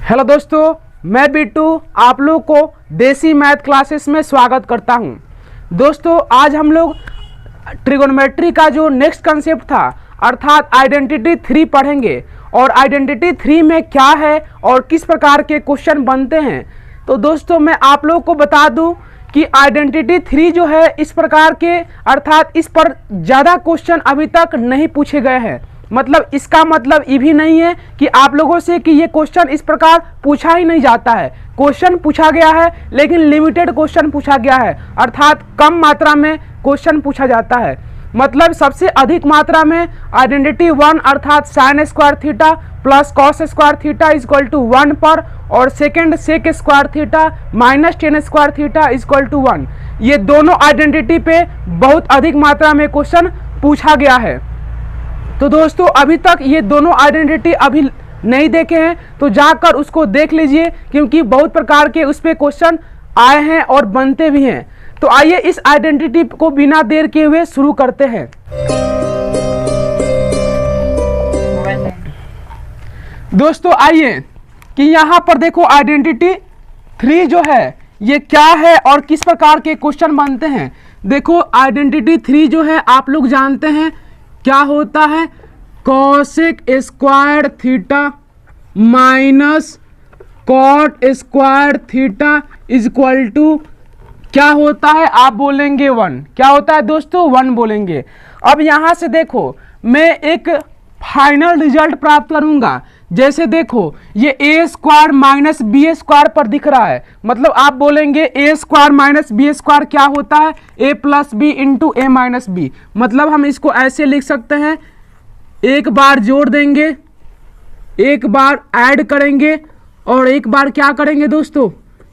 Hello दोस्तों, मैं बिट्टू आप लोग को देसी मैथ क्लासेस में स्वागत करता हूं। दोस्तों आज हम लोग ट्रिगोनोमेट्री का जो नेक्स्ट कंसेप्ट था अर्थात आइडेंटिटी 3 पढ़ेंगे और आइडेंटिटी 3 में क्या है और किस प्रकार के क्वेश्चन बनते हैं। तो दोस्तों मैं आप लोग को बता दूं कि आइडेंटिटी 3 जो है इस प्रकार के अर्थात इस पर ज़्यादा क्वेश्चन अभी तक नहीं पूछे गए हैं। मतलब इसका मतलब ये भी नहीं है कि आप लोगों से कि ये क्वेश्चन इस प्रकार पूछा ही नहीं जाता है। क्वेश्चन पूछा गया है लेकिन लिमिटेड क्वेश्चन पूछा गया है अर्थात कम मात्रा में क्वेश्चन पूछा जाता है। मतलब सबसे अधिक मात्रा में आइडेंटिटी 1 अर्थात sine square theta plus cos square theta equal to 1 पर और second sec square theta minus tan square theta equal to 1, ये दोनों आइडेंटिटी पे बहुत अधिक मात्रा में क्वेश्चन पूछा गया है। तो दोस्तों अभी तक ये दोनों आइडेंटिटी अभी नहीं देखे हैं तो जाकर उसको देख लीजिए क्योंकि बहुत प्रकार के उस पर क्वेश्चन आए हैं और बनते भी हैं। तो आइए इस आइडेंटिटी को बिना देर किए हुए शुरू करते हैं। दोस्तों आइए कि यहाँ पर देखो आइडेंटिटी 3 जो है ये क्या है और किस प्रकार के क्वेश्चन बनते हैं। देखो आइडेंटिटी 3 जो है आप लोग जानते हैं क्या होता है, cosec square theta minus cot square theta equal to क्या होता है, आप बोलेंगे 1। क्या होता है दोस्तों, 1 बोलेंगे। अब यहाँ से देखो मैं एक फाइनल रिजल्ट प्राप्त करूंगा। जैसे देखो ये ए स्क्वायर माइनस बी स्क्वायर पर दिख रहा है, मतलब आप बोलेंगे A square minus B square क्या होता है, ए प्लस बी इंटू ए माइनस बी। मतलब हम इसको ऐसे लिख सकते हैं, एक बार जोड़ देंगे, एक बार ऐड करेंगे और एक बार क्या करेंगे दोस्तों,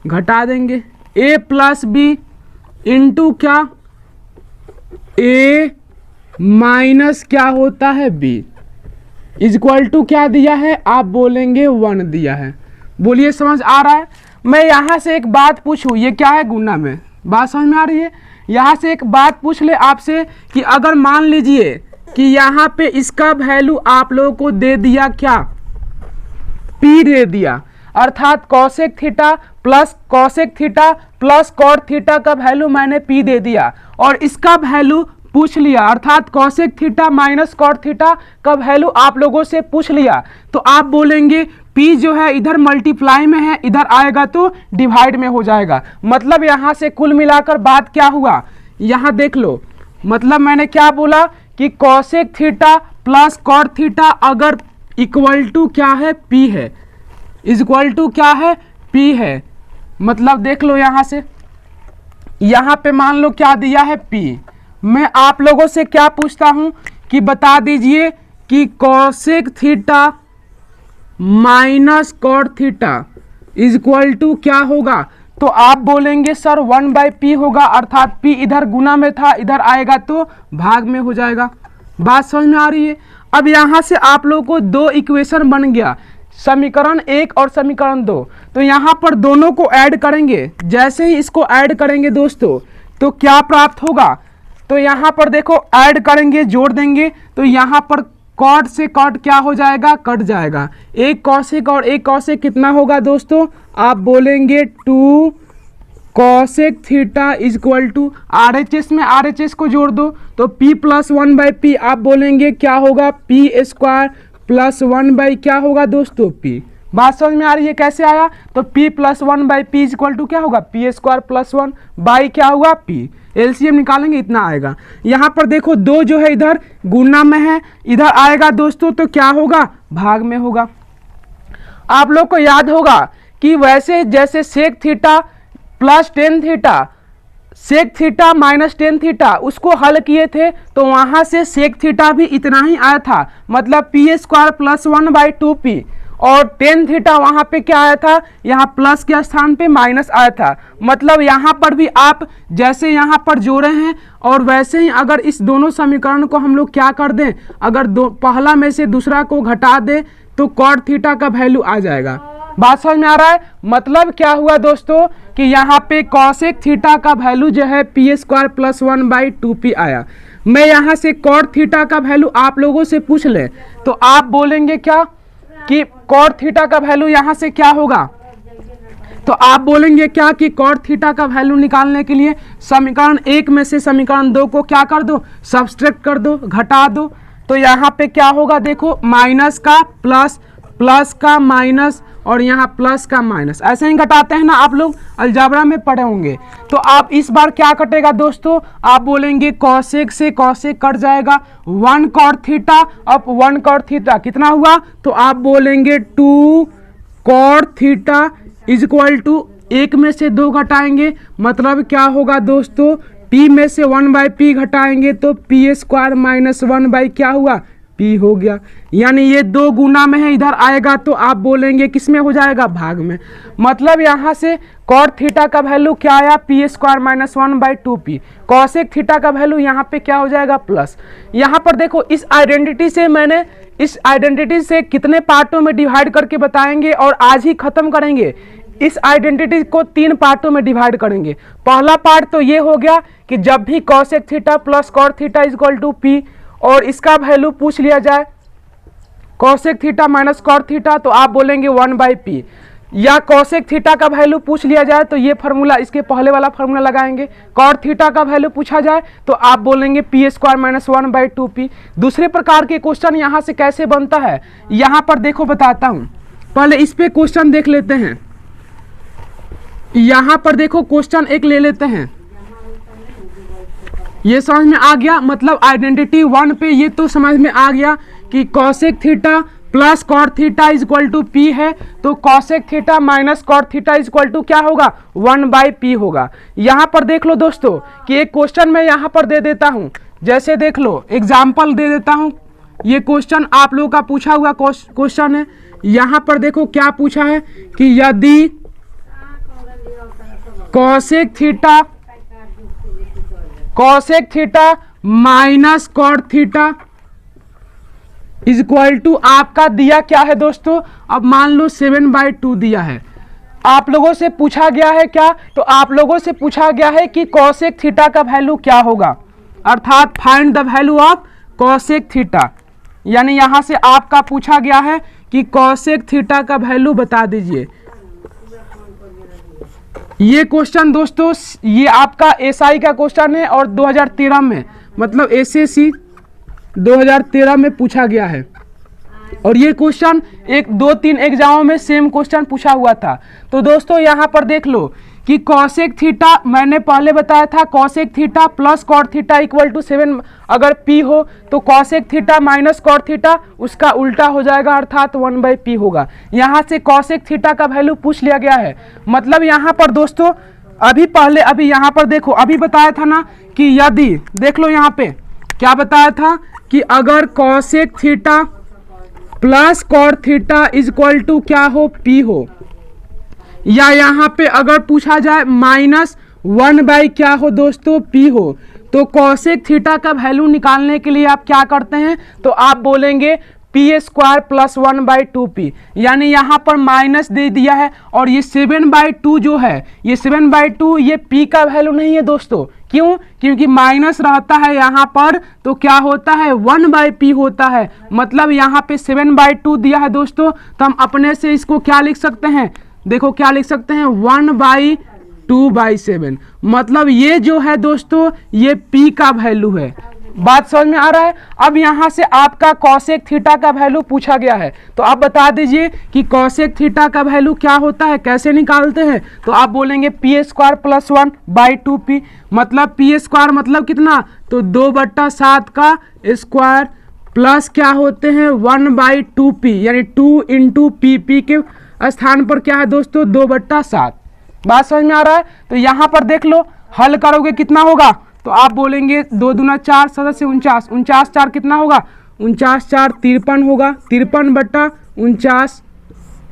घटा देंगे। ए प्लस बी इंटू क्या, ए माइनस क्या होता है बी इक्वल टू क्या दिया है, आप बोलेंगे 1 दिया है। बोलिए समझ आ रहा है। मैं यहाँ से एक बात पूछूं, ये क्या है गुना में, बात समझ में आ रही है। यहाँ से एक बात पूछ ले आपसे कि अगर मान लीजिए कि यहाँ पे इसका वैल्यू आप लोगों को दे दिया क्या, P दे दिया अर्थात cosec theta plus cosec theta plus cot theta का वैल्यू मैंने P दे दिया और इसका वैल्यू पूछ लिया अर्थात cosec theta minus cot theta का वैल्यू आप लोगों से पूछ लिया। तो आप बोलेंगे P जो है इधर मल्टीप्लाई में है, इधर आएगा तो डिवाइड में हो जाएगा। मतलब यहाँ से कुल मिलाकर बात क्या हुआ, यहाँ देख लो। मतलब मैंने क्या बोला कि cosec theta plus cot theta अगर इक्वल टू क्या है P है, इक्वल टू क्या है P है। मतलब देख लो यहाँ से, यहाँ पे मान लो क्या दिया है P। मैं आप लोगों से क्या पूछता हूं कि बता दीजिए कि cosec theta minus cot theta equal to क्या होगा, तो आप बोलेंगे सर 1/P होगा अर्थात P इधर गुना में था, इधर आएगा तो भाग में हो जाएगा। बात समझ में आ रही है। अब यहां से आप लोगों को 2 इक्वेशन बन गया, समीकरण 1 और समीकरण 2। तो यहां पर दोनों को ऐड करेंगे। जैसे ही इसको ऐड करेंगे दोस्तों तो क्या प्राप्त होगा, तो यहाँ पर देखो ऐड करेंगे, जोड़ देंगे तो यहाँ पर कॉट से कॉट क्या हो जाएगा, कट जाएगा। एक कॉसेक और एक कॉसेक कितना होगा दोस्तों, आप बोलेंगे 2 cosec theta equal to RHS में RHS को जोड़ दो तो P प्लस 1/P आप बोलेंगे क्या होगा, P स्क्वायर प्लस 1 क्या होगा दोस्तों P। बात समझ में आ रही है कैसे आया, तो P plus 1/P equal to क्या होगा, P स्क्वायर प्लस 1 बाई क्या होगा P। एलसीएम निकालेंगे इतना आएगा। यहाँ पर देखो 2 जो है इधर गुना में है, इधर आएगा दोस्तों तो क्या होगा, भाग में होगा। आप लोग को याद होगा कि वैसे जैसे sec theta plus tan theta sec theta minus tan theta उसको हल किए थे तो वहां से सेक थीटा भी इतना ही आया था, मतलब P स्क्वायर प्लस 1/2P और टेन थीटा वहां पे क्या आया था, यहाँ प्लस के स्थान पे माइनस आया था। मतलब यहाँ पर भी आप जैसे यहाँ पर जोड़े हैं और वैसे ही अगर इस दोनों समीकरण को हम लोग क्या कर दें, अगर पहला में से दूसरा को घटा दें तो कॉट थीटा का वैल्यू आ जाएगा। बात समझ में आ रहा है। मतलब क्या हुआ दोस्तों कि यहाँ पे कॉसेक थीटा का वैल्यू जो है P स्क्वायर प्लस 1/2P आया। मैं यहाँ से कॉट थीटा का वैल्यू आप लोगों से पूछ ले तो आप बोलेंगे क्या कि कॉट थीटा का वैल्यू यहाँ से क्या होगा, तो आप बोलेंगे क्या कि कॉट थीटा का वैल्यू निकालने के लिए समीकरण 1 में से समीकरण 2 को क्या कर दो, सब्सट्रैक्ट कर दो, घटा दो। तो यहाँ पे क्या होगा, देखो माइनस का प्लस, प्लस का माइनस और यहाँ प्लस का माइनस, ऐसे ही घटाते हैं ना, आप लोग अलजेब्रा में पढ़े होंगे। तो आप इस बार क्या कटेगा दोस्तों, आप बोलेंगे कॉसेक से कॉसेक कट जाएगा, 1 कॉट थीटा अब 1 कॉट थीटा कितना हुआ, तो आप बोलेंगे 2 cot theta is equal to 1 में से 2 घटाएंगे, मतलब क्या होगा दोस्तों, p में से 1/p घटाएंगे तो p स्क्वायर माइनस 1 क्या हुआ, p हो गया। यानी ये 2 गुना में है, इधर आएगा तो आप बोलेंगे किस में हो जाएगा, भाग में। मतलब यहाँ से कॉट थीटा का वैल्यू क्या आया, p square minus 1/2p। Cosec theta का वैल्यू यहाँ पे क्या हो जाएगा, प्लस। यहाँ पर देखो इस आइडेंटिटी से मैंने इस आइडेंटिटी से कितने पार्टों में डिवाइड करके बताएंगे और आज ही खत्म करेंगे। इस आइडेंटिटी को 3 पार्टों में डिवाइड करेंगे। पहला पार्ट तो ये हो गया कि जब भी cosec theta plus cot theta is equal to P और इसका वैल्यू पूछ लिया जाए cosec theta minus cot theta, तो आप बोलेंगे 1/p, या कॉसेक थीटा का वैल्यू पूछ लिया जाए तो ये फार्मूला, इसके पहले वाला फार्मूला लगाएंगे। कॉट थीटा का वैल्यू पूछा जाए तो आप बोलेंगे p स्क्वायर माइनस 1/2p। दूसरे प्रकार के क्वेश्चन यहाँ से कैसे बनता है, यहाँ पर देखो बताता हूँ, पहले इस पे क्वेश्चन देख लेते हैं। यहाँ पर देखो क्वेश्चन एक ले लेते हैं, ये समझ में आ गया, मतलब आइडेंटिटी 1 पे ये तो समझ में आ गया कि cosec theta plus cot theta is equal to P है, तो cosec theta minus cot theta is equal to क्या होगा, 1/p होगा। यहाँ पर देख लो दोस्तों कि एक क्वेश्चन मैं यहाँ पर दे देता हूँ, जैसे देख लो एग्जाम्पल दे देता हूँ। ये क्वेश्चन आप लोगों का पूछा हुआ क्वेश्चन है। यहाँ पर देखो क्या पूछा है कि यदि cosec theta minus cot theta is equal to, आपका दिया क्या है दोस्तों, अब मान लो 7/2 दिया है। आप लोगों से पूछा गया है क्या, तो आप लोगों से पूछा गया है कि कॉसेक थीटा का वैल्यू क्या होगा, अर्थात find the value of cosec theta. यानी यहां से आपका पूछा गया है कि कॉसेक थीटा का वैल्यू बता दीजिए। ये क्वेश्चन दोस्तों ये आपका एसआई का क्वेश्चन है और 2013 में, मतलब एसएससी 2013 में पूछा गया है। और ये क्वेश्चन 1-2-3 एग्जामों में सेम क्वेश्चन पूछा हुआ था। तो दोस्तों यहाँ पर देख लो कि कॉसेक थीटा, मैंने पहले बताया था cosec theta plus cot theta equal to 7 अगर p हो तो cosec theta minus cot theta उसका उल्टा हो जाएगा, अर्थात 1/p होगा। यहाँ से कॉसेक थीटा का वैल्यू पूछ लिया गया है। मतलब यहाँ पर दोस्तों अभी यहाँ पर देखो, अभी बताया था ना कि यदि देख लो यहाँ पे क्या बताया था कि अगर cosec theta plus cot theta is equal to क्या हो, p हो, या यहाँ पे अगर पूछा जाए -1 क्या हो दोस्तों, p हो, तो कॉसेक थीटा का वैल्यू निकालने के लिए आप क्या करते हैं, तो आप बोलेंगे p स्क्वायर प्लस 1/2p। यानी यहाँ पर माइनस दे दिया है और ये 7/2 जो है, ये 7/2 ये p का वैल्यू नहीं है दोस्तों। क्यों, क्योंकि माइनस रहता है यहाँ पर तो क्या होता है 1/p होता है। मतलब यहाँ पे 7/2 दिया है दोस्तों, तो हम अपने से इसको क्या लिख सकते हैं, देखो क्या लिख सकते हैं 1/2/7। मतलब ये जो है दोस्तों ये p का वैल्यू है। बात समझ में आ रहा है। अब यहाँ से आपका कॉसेक थीटा का वैल्यू पूछा गया है, तो आप बता दीजिए कि कॉसेक थीटा का वैल्यू क्या होता है, कैसे निकालते हैं। तो आप बोलेंगे p स्क्वायर प्लस 1/2p। मतलब p स्क्वायर मतलब कितना, तो 2/7 का स्क्वायर प्लस क्या होते हैं 1/2p, यानी 2 × p के स्थान पर क्या है दोस्तों 2/7। बात समझ में आ रहा है। तो यहाँ पर देख लो, हल करोगे कितना होगा, तो आप बोलेंगे 2 दूना 4 7 से 49, 49 4 कितना होगा, 49 4 53 होगा, 53/49,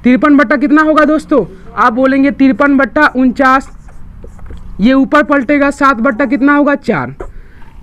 53 कितना होगा दोस्तों, आप बोलेंगे 53/49। ये ऊपर पलटेगा 7 कितना होगा 4।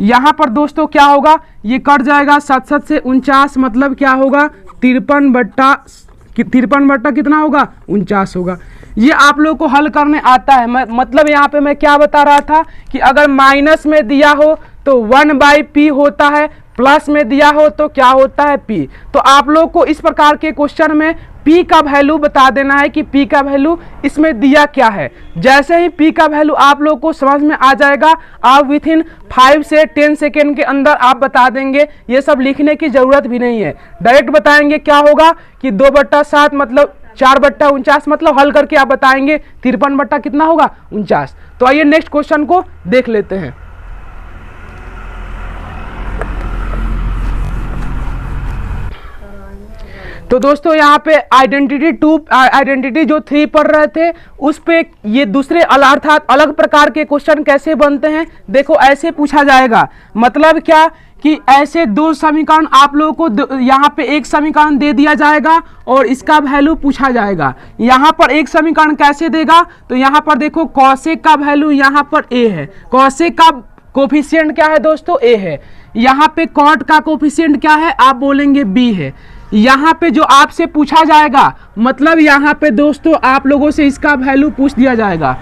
यहाँ पर दोस्तों क्या होगा, ये कट जाएगा 7 7 से 49, मतलब क्या होगा 53 कितना होगा 49 होगा। ये आप लोग को हल करने आता है। मतलब यहाँ पे मैं क्या बता रहा था कि अगर माइनस में दिया हो तो 1/p होता है, प्लस में दिया हो तो क्या होता है p। तो आप लोग को इस प्रकार के क्वेश्चन में p का वैल्यू बता देना है कि p का वैल्यू इसमें दिया क्या है। जैसे ही p का वैल्यू आप लोग को समझ में आ जाएगा, आप विथ इन 5 से 10 सेकेंड के अंदर आप बता देंगे। ये सब लिखने की जरूरत भी नहीं है, डायरेक्ट बताएंगे। क्या होगा कि 2/7 मतलब 4/49, मतलब हल करके आप बताएंगे 53 बट्टा कितना होगा 49। तो आइए नेक्स्ट क्वेश्चन को देख लेते हैं। तो दोस्तों यहाँ पे आइडेंटिटी जो 3 पढ़ रहे थे उस पे ये दूसरे अर्थात अलग प्रकार के क्वेश्चन कैसे बनते हैं, देखो ऐसे पूछा जाएगा। मतलब क्या कि ऐसे दो समीकरण आप लोगों को यहाँ पे एक समीकरण दे दिया जाएगा और इसका वैल्यू पूछा जाएगा। यहाँ पर एक समीकरण कैसे देगा, तो यहाँ पर देखो कॉसेक का वैल्यू यहाँ पर a है, कॉसेक का कोफिशिएंट क्या है दोस्तों a है। यहाँ पे कॉट का कोफिशिएंट क्या है, आप बोलेंगे b है। यहाँ पे जो आपसे पूछा जाएगा, मतलब यहाँ पे दोस्तों आप लोगों से इसका वैल्यू पूछ दिया जाएगा,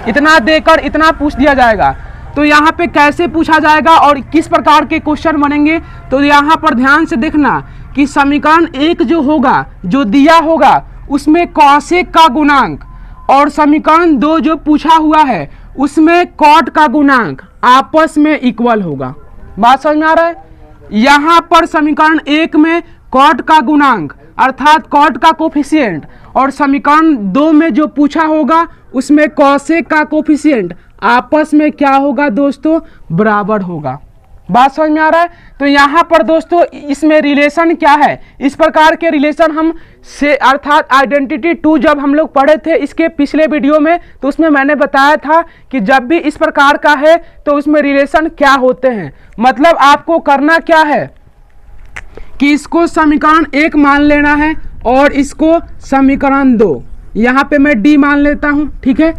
इतना देकर इतना पूछ दिया जाएगा। तो यहाँ पे कैसे पूछा जाएगा और किस प्रकार के क्वेश्चन बनेंगे, तो यहाँ पर ध्यान से देखना कि समीकरण 1 जो होगा, जो दिया होगा उसमें कॉसेक का गुणांक, और समीकरण 2 जो पूछा हुआ है उसमें कॉट का गुणांक आपस में इक्वल होगा। बात समझ में आ रहा है। यहाँ पर समीकरण 1 में कॉट का गुणांक अर्थात कॉट का कोफिशिएंट, और समीकरण 2 में जो पूछा होगा उसमें कॉसेक का कोफिशिएंट आपस में क्या होगा दोस्तों, बराबर होगा। बात समझ में आ रहा है। तो यहाँ पर दोस्तों इसमें रिलेशन क्या है, इस प्रकार के रिलेशन हम से अर्थात आइडेंटिटी 2 जब हम लोग पढ़े थे इसके पिछले वीडियो में, तो उसमें मैंने बताया था कि जब भी इस प्रकार का है तो उसमें रिलेशन क्या होते हैं। मतलब आपको करना क्या है कि इसको समीकरण 1 मान लेना है और इसको समीकरण 2, यहाँ पे मैं d मान लेता हूँ, ठीक है।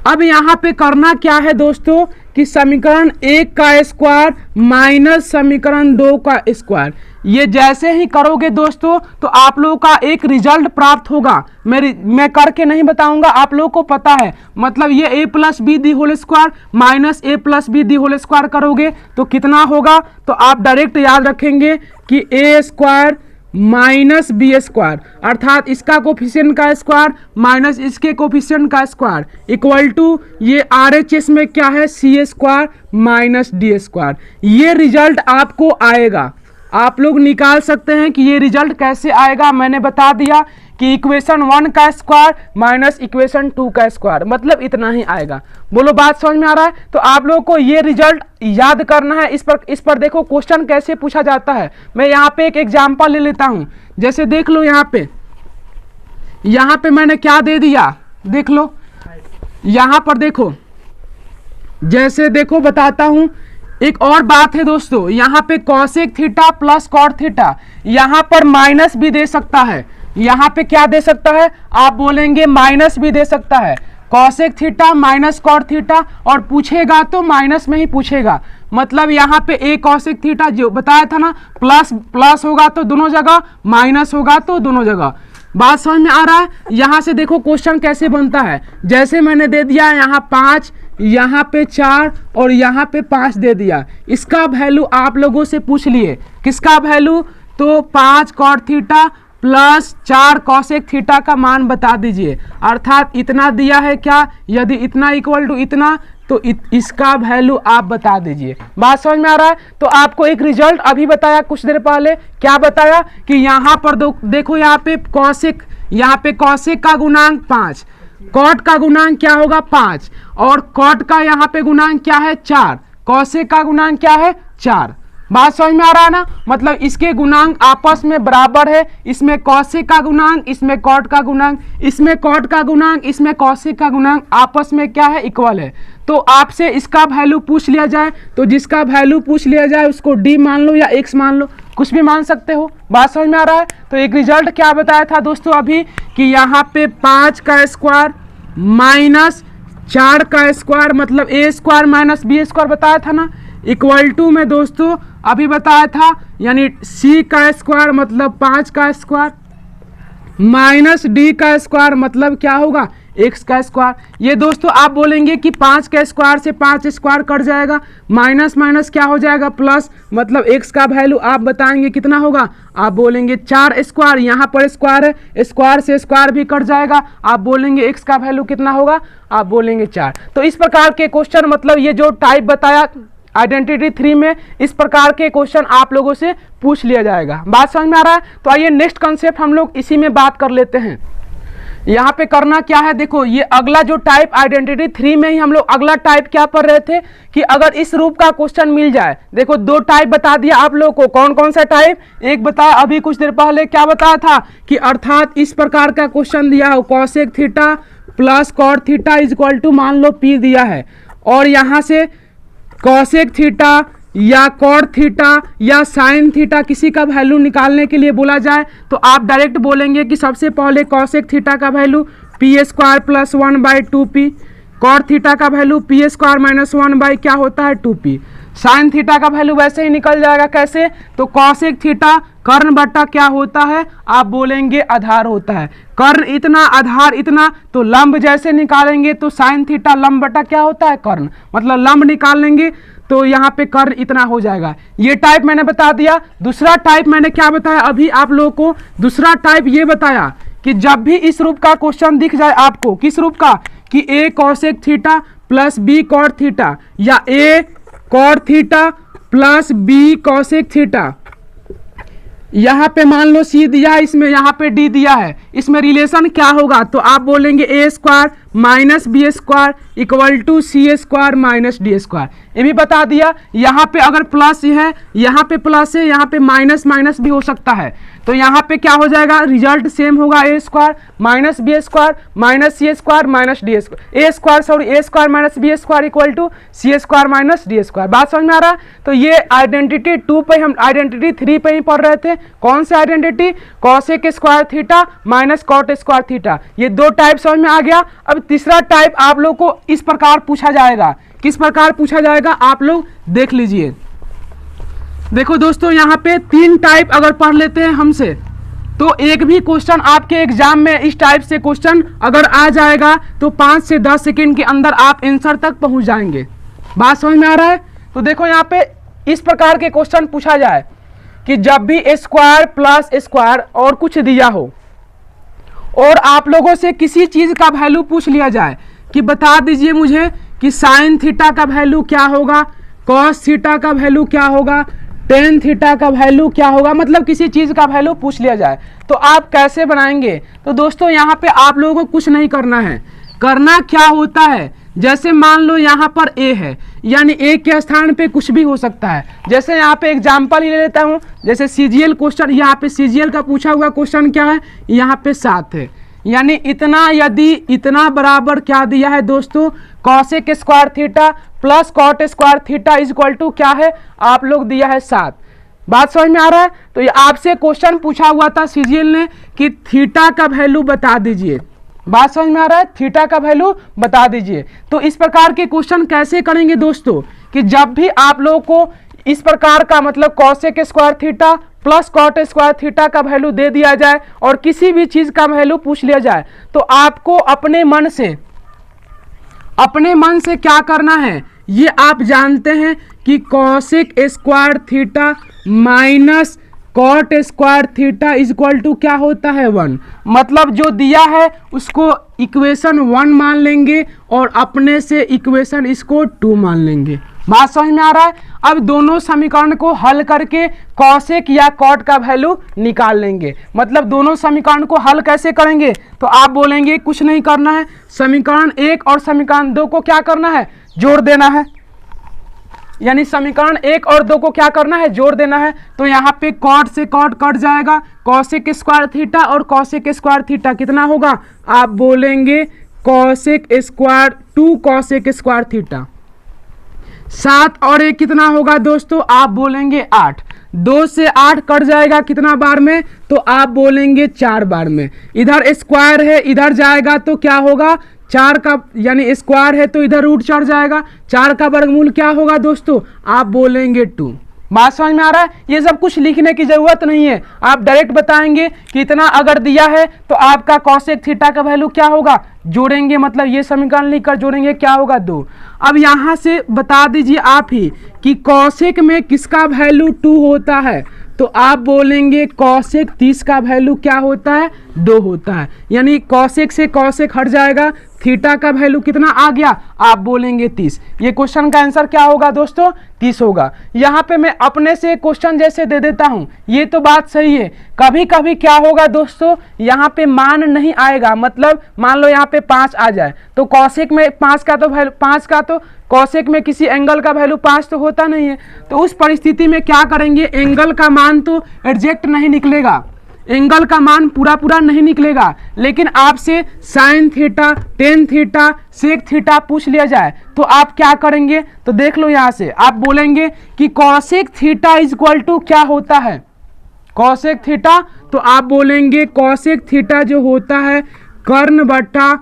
अब यहाँ पे करना क्या है दोस्तों कि समीकरण 1 का स्क्वायर माइनस समीकरण 2 का स्क्वायर, ये जैसे ही करोगे दोस्तों तो आप लोगों का एक रिजल्ट प्राप्त होगा। मैं करके नहीं बताऊंगा, आप लोगों को पता है। मतलब ये a plus B the whole square minus a plus B the whole square करोगे तो कितना होगा, तो आप डायरेक्ट याद रखेंगे कि a square minus B square अर्थात इसका कोफिशिएंट का स्क्वायर माइनस इसके कोफिशिएंट का स्क्वायर इक्वल टू ये RHS में क्या है C square minus D square. ये रिजल्ट आपको आएगा, आप लोग निकाल सकते हैं कि ये रिजल्ट कैसे आएगा। मैंने बता दिया कि इक्वेशन 1 का स्क्वायर माइनस इक्वेशन 2 का स्क्वायर, मतलब इतना ही आएगा। बोलो बात समझ में आ रहा है। तो आप लोगों को ये रिजल्ट याद करना है। इस पर देखो क्वेश्चन कैसे पूछा जाता है। मैं यहाँ पे एक एग्जांपल ले लेता हूँ। जैसे देख लो यहाँ पे मैंने क्या दे दिया, देख लो यहाँ पर देखो, जैसे देखो बताता हूँ। एक और बात है दोस्तों, यहाँ पे cosec theta plus cot theta, यहाँ पर माइनस भी दे सकता है। यहाँ पे क्या दे सकता है, आप बोलेंगे माइनस भी दे सकता है। Cosec theta minus cot theta, और पूछेगा तो माइनस में ही पूछेगा। मतलब यहाँ पे ए कॉसेक थीटा जो बताया था ना, प्लस होगा तो दोनों जगह, माइनस होगा तो दोनों जगह। बात समझ में आ रहा है। यहाँ से देखो क्वेश्चन कैसे बनता है। जैसे मैंने दे दिया यहाँ 5, यहाँ पे 4 और यहाँ पे 5 दे दिया। इसका वैल्यू आप लोगों से पूछ लिए, किसका वैल्यू, तो 5 cot theta plus 4 cosec theta का मान बता दीजिए। अर्थात इतना दिया है क्या, यदि इतना इक्वल टू इतना तो इसका वैल्यू आप बता दीजिए। बात समझ में आ रहा है। तो आपको एक रिजल्ट अभी बताया कुछ देर पहले, क्या बताया कि यहाँ पर देखो यहाँ पे कॉसेक का गुणांक 5, कॉट का गुणांक क्या होगा 5, और कॉट का यहाँ पे गुणांक क्या है 4, कॉसेक का गुणांक क्या है 4। बात समझ में आ रहा है ना। मतलब इसके गुणांक आपस में बराबर है। इसमें कॉसेक का गुणांक, इसमें कॉट का गुणांक, इसमें कॉट का गुणांक, इसमें कॉसेक का गुणांक आपस में क्या है, इक्वल है। तो आपसे इसका वैल्यू पूछ लिया जाए तो जिसका वैल्यू पूछ लिया जाए उसको d मान लो या x मान लो, कुछ भी मान सकते हो। बात समझ में आ रहा है। तो एक रिजल्ट क्या बताया था दोस्तों अभी कि यहाँ पे 5 का स्क्वायर माइनस 4 का स्क्वायर, मतलब a square minus B square बताया था ना, इक्वल टू में दोस्तों अभी बताया था, यानी c का स्क्वायर मतलब 5 का स्क्वायर माइनस d का स्क्वायर मतलब क्या होगा एक्स का स्क्वायर। ये दोस्तों आप बोलेंगे कि 5 का स्क्वायर से 5 स्क्वायर कट जाएगा, माइनस माइनस क्या हो जाएगा प्लस, मतलब एक्स का वैल्यू आप बताएंगे कितना होगा, आप बोलेंगे 4 स्क्वायर, यहाँ पर स्क्वायर है, स्क्वायर से स्क्वायर भी कट जाएगा, आप बोलेंगे एक्स का वैल्यू कितना होगा, आप बोलेंगे 4। तो इस प्रकार के क्वेश्चन, मतलब ये जो टाइप बताया आइडेंटिटी 3 में, इस प्रकार के क्वेश्चन आप लोगों से पूछ लिया जाएगा। बात समझ में आ रहा है? तो आइए नेक्स्ट कंसेप्ट हम लोग इसी में बात कर लेते हैं। यहाँ पे करना क्या है, देखो ये अगला जो टाइप आइडेंटिटी 3 में ही हम लोग अगला टाइप क्या पढ़ रहे थे कि अगर इस रूप का क्वेश्चन मिल जाए, देखो 2 टाइप बता दिया आप लोग को। कौन कौन सा टाइप, एक बताया अभी कुछ देर पहले, क्या बताया था कि अर्थात इस प्रकार का क्वेश्चन दिया हो, cosec theta plus cot theta is equal to मान लो पी दिया है, और यहाँ से कॉसेक थीटा या कॉट थीटा या साइन थीटा किसी का वैल्यू निकालने के लिए बोला जाए, तो आप डायरेक्ट बोलेंगे कि सबसे पहले कॉसेक थीटा का value P square plus 1/2p, cot theta का value P square minus 1 by क्या होता है 2p, साइन थीटा का वैल्यू वैसे ही निकल जाएगा, कैसे, तो कॉसेक थीटा कर्ण बट्टा क्या होता है, आप बोलेंगे आधार होता है, कर्ण इतना आधार इतना, तो लंब जैसे निकालेंगे तो साइन थीटा लंब बट्टा क्या होता है कर्ण, मतलब लंब निकालेंगे तो यहाँ पे कर्ण इतना हो जाएगा। ये टाइप मैंने बता दिया। दूसरा टाइप मैंने क्या बताया अभी आप लोगों को, दूसरा टाइप ये बताया कि जब भी इस रूप का क्वेश्चन दिख जाए आपको, किस रूप का, कि A cosec theta plus B cot theta या A cot theta plus B cosec theta, यहाँ पे मान लो सी दिया है, इसमें यहाँ पे डी दिया है, इसमें रिलेशन क्या होगा, तो आप बोलेंगे A square minus B square equal to C square minus D square. ये भी बता दिया। यहाँ पे अगर प्लस है, यहाँ पे प्लस है, यहाँ पे माइनस माइनस भी हो सकता है, तो यहाँ पे क्या हो जाएगा, रिजल्ट सेम होगा, A square minus B square minus C square minus D square, A square minus B square equal to C square minus D square. बात समझ में आ रहा है? तो ये आइडेंटिटी 2 पे हम आइडेंटिटी 3 पे ही पढ़ रहे थे। कौन सा identity, cosec square theta minus cot square theta, ये 2 टाइप समझ में आ गया। अब तीसरा टाइप आप लोग को इस प्रकार पूछा जाएगा, किस प्रकार पूछा जाएगा आप लोग देख लीजिए। देखो दोस्तों यहाँ पे 3 टाइप अगर पढ़ लेते हैं हमसे, तो एक भी क्वेश्चन आपके एग्जाम में इस टाइप से क्वेश्चन अगर आ जाएगा तो 5 से 10 सेकंड के अंदर आप आंसर तक पहुंच जाएंगे। बात समझ में आ रहा है? तो देखो यहाँ पे इस प्रकार के क्वेश्चन पूछा जाए कि जब भी स्क्वायर प्लस स्क्वायर और कुछ दिया हो और आप लोगों से किसी चीज का वैल्यू पूछ लिया जाए कि बता दीजिए मुझे कि साइन थीटा का वैल्यू क्या होगा, कॉस थीटा का वैल्यू क्या होगा, टेन थीटा का वैल्यू क्या होगा, मतलब किसी चीज का वैल्यू पूछ लिया जाए तो आप कैसे बनाएंगे। तो दोस्तों यहाँ पे आप लोगों को कुछ नहीं करना है, करना क्या होता है, जैसे मान लो यहाँ पर ए है, यानी ए के स्थान पे कुछ भी हो सकता है। जैसे यहाँ पे एग्जांपल ही ले लेता हूँ, जैसे सीजीएल क्वेश्चन, यहाँ पे सीजीएल का पूछा हुआ क्वेश्चन क्या है, यहाँ पे 7 है, यानी इतना, यदि इतना बराबर क्या दिया है दोस्तों, cosec square theta plus cot square theta is equal to क्या है, आप लोग दिया है 7। बात समझ में आ रहा है? तो ये आपसे क्वेश्चन पूछा हुआ था सीजीएल ने कि थीटा का वैल्यू बता दीजिए। बात समझ में आ रहा है? थीटा का वैल्यू बता दीजिए। तो इस प्रकार के क्वेश्चन कैसे करेंगे दोस्तों, कि जब भी आप लोगों को इस प्रकार का मतलब cosec square theta plus cot square theta का वैल्यू दे दिया जाए और किसी भी चीज का वैल्यू पूछ लिया जाए, तो आपको अपने मन से क्या करना है, ये आप जानते हैं कि cosec square theta minus cot square theta is equal to क्या होता है 1, मतलब जो दिया है उसको इक्वेशन 1 मान लेंगे और अपने से इक्वेशन इसको 2 मान लेंगे। बात समझ में आ रहा है? अब दोनों समीकरण को हल करके कॉसेक या कॉट का वैल्यू निकाल लेंगे। मतलब दोनों समीकरण को हल कैसे करेंगे, तो आप बोलेंगे कुछ नहीं करना है, समीकरण 1 और समीकरण 2 को क्या करना है, जोड़ देना है, यानी समीकरण 1 और 2 को क्या करना है, जोड़ देना है। तो यहाँ पे कॉट से कॉट कट जाएगा, कॉसेक स्क्वायर थीटा और कॉसेक स्क्वायर थीटा कितना होगा, आप बोलेंगे cosec square 2 cosec square theta, 7 और 1 कितना होगा दोस्तों, आप बोलेंगे 8, 2 से 8 कट जाएगा कितना बार में, तो आप बोलेंगे 4 बार में। इधर स्क्वायर है, इधर जाएगा तो क्या होगा, 4 का, यानी स्क्वायर है तो इधर रूट चढ़ जाएगा, 4 का वर्गमूल क्या होगा दोस्तों, आप बोलेंगे 2। बात समझ में आ रहा है? ये सब कुछ लिखने की जरूरत नहीं है, आप डायरेक्ट बताएंगे कि इतना अगर दिया है तो आपका कॉसेक थीटा का वैल्यू क्या होगा, जोड़ेंगे, मतलब ये समीकरण लिखकर जोड़ेंगे, क्या होगा 2। अब यहां से बता दीजिए आप ही कि कॉसेक में किसका वैल्यू 2 होता है, तो आप बोलेंगे कॉसेक 30 का वैल्यू क्या होता है, 2 होता है। यानी कॉसेक से कॉसेक हट जाएगा, थीटा का वैल्यू कितना आ गया, आप बोलेंगे 30। ये क्वेश्चन का आंसर क्या होगा दोस्तों, 30 होगा। यहाँ पे मैं अपने से क्वेश्चन जैसे दे देता हूँ, ये तो बात सही है। कभी कभी क्या होगा दोस्तों, यहाँ पे मान नहीं आएगा, मतलब मान लो यहाँ पे 5 आ जाए तो कॉसेक में 5 का तो वैल्यू 5 का तो कॉसेक में किसी एंगल का वैल्यू 5 तो होता नहीं है। तो उस परिस्थिति में क्या करेंगे, एंगल का मान तो एग्जैक्ट नहीं निकलेगा, एंगल का मान पूरा पूरा नहीं निकलेगा, लेकिन आपसे sine theta, tan theta, sec theta पूछ लिया जाए तो आप क्या करेंगे, तो देख लो यहाँ से आप बोलेंगे कि cosec theta is equal to क्या होता है, कॉसेक थीटा, तो आप बोलेंगे कॉसेक थीटा जो होता है कर्ण बट्टा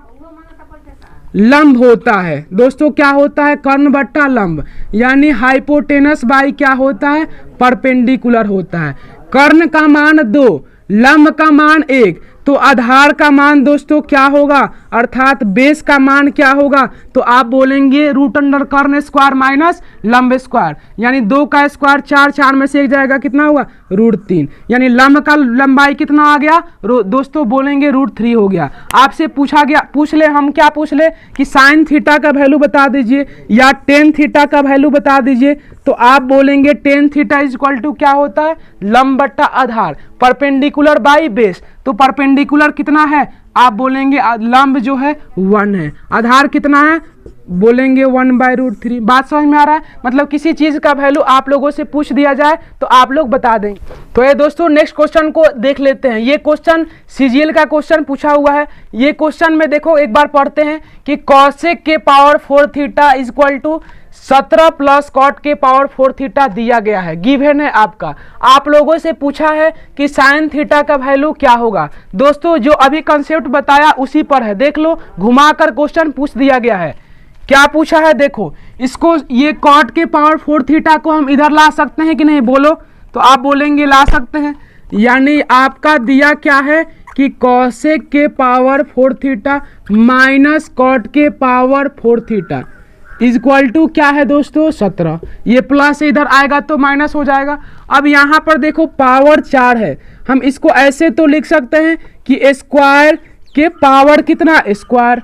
लंब होता है। दोस्तों क्या होता है, कर्ण बट्टा लंब, यानी हाइपोटेनस बाई क्या होता है, परपेंडिकुलर होता है। कर्ण का मान 2, लंब का मान 1, तो आधार का मान दोस्तों क्या होगा, अर्थात बेस का मान क्या होगा, तो आप बोलेंगे रूट अंडर कर्ण स्क्वायर माइनस लंब स्क्वायर, यानी 2 का स्क्वायर 4, 4 में से 1 जाएगा, कितना हुआ √3, यानी लंब का लंबाई कितना आ गया दोस्तों, बोलेंगे √3 हो गया। आपसे पूछा गया, पूछ ले हम क्या पूछ ले कि साइन थीटा का वैल्यू बता दीजिए या टेन थीटा का वैल्यू बता दीजिए, तो आप बोलेंगे tan theta is equal to क्या होता है, लंब बट्टा आधार, परपेंडिकुलर बाई बेस, तो परपेंडिकुलर कितना है, आप बोलेंगे लंब जो है 1 है, आधार कितना है, बोलेंगे 1/√3। बात समझ में आ रहा है, मतलब किसी चीज का वैल्यू आप लोगों से पूछ दिया जाए तो आप लोग बता देंगे। तो ये दोस्तों नेक्स्ट क्वेश्चन को देख लेते हैं। ये क्वेश्चन सीजीएल का क्वेश्चन पूछा हुआ है। ये क्वेश्चन में देखो एक बार पढ़ते हैं कि कॉसेक के power 4 theta is equal to 17 plus cot के पावर 4 थीटा दिया गया है, गिवन है आपका। आप लोगों से पूछा है कि साइन थीटा का वैल्यू क्या होगा। दोस्तों जो अभी कंसेप्ट बताया उसी पर है, देख लो घुमाकर क्वेश्चन पूछ दिया गया है। क्या पूछा है देखो, इसको ये कॉट के पावर 4 थीटा को हम इधर ला सकते हैं कि नहीं, बोलो, तो आप बोलेंगे ला सकते हैं। यानी आपका दिया क्या है कि कॉसेक के पावर 4 थीटा माइनस कॉट के power 4 theta is equal to क्या है दोस्तों 17, ये प्लस इधर आएगा तो माइनस हो जाएगा। अब यहाँ पर देखो पावर 4 है, हम इसको ऐसे तो लिख सकते हैं कि स्क्वायर के पावर कितना, स्क्वायर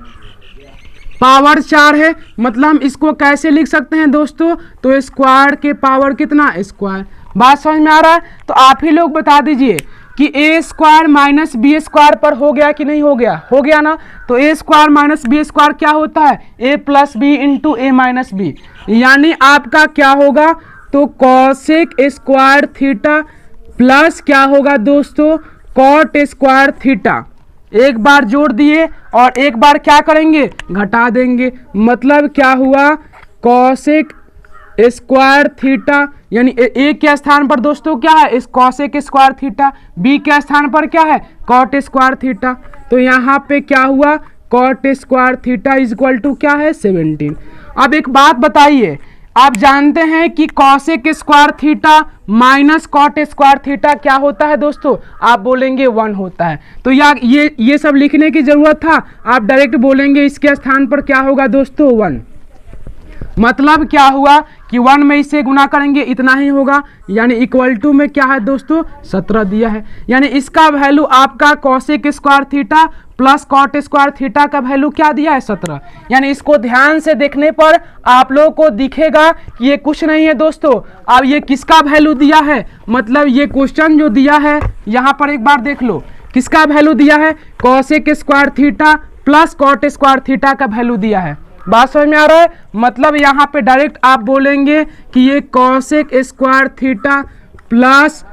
पावर 4 है, मतलब हम इसको कैसे लिख सकते हैं दोस्तों, तो स्क्वायर के पावर कितना, स्क्वायर। बात समझ में आ रहा है, तो आप ही लोग बता दीजिए कि ए स्क्वायर माइनस बी स्क्वायर पर हो गया कि नहीं हो गया, हो गया ना। तो ए स्क्वायर माइनस बी स्क्वायर क्या होता है, ए प्लस बी इंटू ए माइनस बी, यानी आपका क्या होगा, तो कॉसेक स्क्वायर थीटा प्लस क्या होगा दोस्तों, कॉट स्क्वायर थीटा। एक बार जोड़ दिए और एक बार क्या करेंगे, घटा देंगे, मतलब क्या हुआ, कॉसेक स्क्वायर थीटा, यानी ए के स्थान पर दोस्तों क्या है, इस कॉसेक स्क्वायर थीटा, बी के स्थान पर क्या है, कॉट स्क्वायर थीटा। तो यहाँ पे क्या हुआ, cot square theta is equal to क्या है 17। अब एक बात बताइए, आप जानते हैं कि cosec square theta minus cot square theta क्या होता है दोस्तों, आप बोलेंगे 1 होता है। तो यार ये सब लिखने की जरूरत था, आप डायरेक्ट बोलेंगे इसके स्थान पर क्या होगा दोस्तों 1। मतलब क्या हुआ कि 1 में इसे गुना करेंगे इतना ही होगा, यानी इक्वल टू में क्या है दोस्तों 17 दिया है। यानी इसका वैल्यू आपका cosec square theta plus cot square theta का वैल्यू क्या दिया है 17। यानी इसको ध्यान से देखने पर आप लोगों को दिखेगा कि ये कुछ नहीं है दोस्तों। अब ये किसका वैल्यू दिया है, मतलब ये क्वेश्चन जो दिया है यहाँ पर एक बार देख लो, किसका वैल्यू दिया है, cosec square theta plus cot square theta का वैल्यू दिया है। बात समझ में आ रहा है, मतलब यहाँ पे डायरेक्ट आप बोलेंगे कि ये cosec square theta plus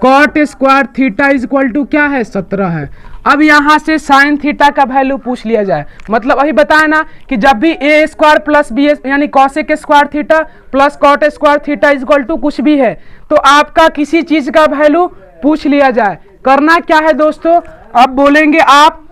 cot square theta is equal to क्या है 17 है। अब यहाँ से साइन थीटा का वैल्यू पूछ लिया जाए, मतलब अभी बताया ना कि जब भी ए स्क्वायर प्लस बी यानी cosec square theta plus cot square theta is equal to कुछ भी है, तो आपका किसी चीज का वैल्यू पूछ लिया जाए, करना क्या है दोस्तों, अब बोलेंगे आप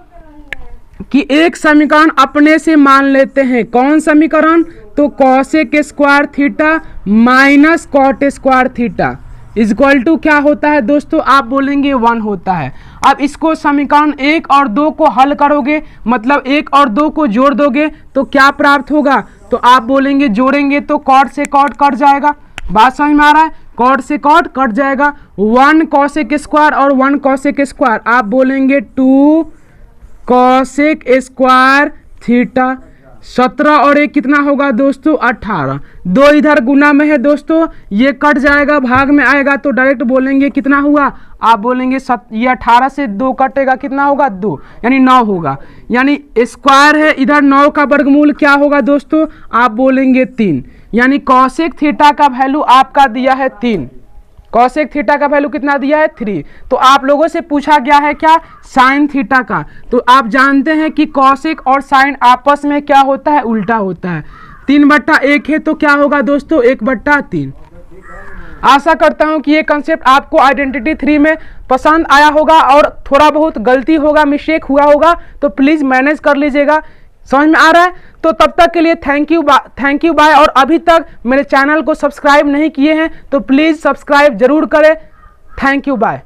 कि एक समीकरण अपने से मान लेते हैं। कौन समीकरण? तो cosec square theta minus cot square theta is equal to क्या होता है दोस्तों? आप बोलेंगे 1 होता है। अब इसको समीकरण 1 और 2 को हल करोगे, मतलब 1 और 2 को जोड़ दोगे तो क्या प्राप्त होगा? तो आप बोलेंगे जोड़ेंगे तो कॉट से कॉट कट जाएगा। बात समझ में आ रहा है? कॉट से कॉट कट जाएगा। 1 कॉसेक स्क्वायर और 1 कॉसेक स्क्वायर, आप बोलेंगे 2 कॉसेक स्क्वायर थीटा। 17 और 1 कितना होगा दोस्तों? 18। 2 इधर गुना में है दोस्तों, ये कट जाएगा, भाग में आएगा तो डायरेक्ट बोलेंगे कितना हुआ? आप बोलेंगे ये 18 से 2 कटेगा, कितना होगा? 2, यानी 9 होगा। यानी स्क्वायर है इधर, 9 का वर्गमूल क्या होगा दोस्तों? आप बोलेंगे 3। यानी कॉसेक थीटा का वैल्यू आपका दिया है 3। कॉसेक थीटा का वैल्यू कितना दिया है? 3। तो आप लोगों से पूछा गया है क्या? साइन थीटा का। तो आप जानते हैं कि कॉसेक और साइन आपस में क्या होता है? उल्टा होता है। 3/1 है तो क्या होगा दोस्तों? 1/3। आशा करता हूं कि ये कंसेप्ट आपको आइडेंटिटी 3 में पसंद आया होगा, और थोड़ा बहुत गलती होगा, मिस्टेक हुआ होगा तो प्लीज़ मैनेज कर लीजिएगा। समझ में आ रहा है? तो तब तक के लिए थैंक यू बाय। और अभी तक मेरे चैनल को सब्सक्राइब नहीं किए हैं तो प्लीज़ सब्सक्राइब जरूर करें। Thank you bye.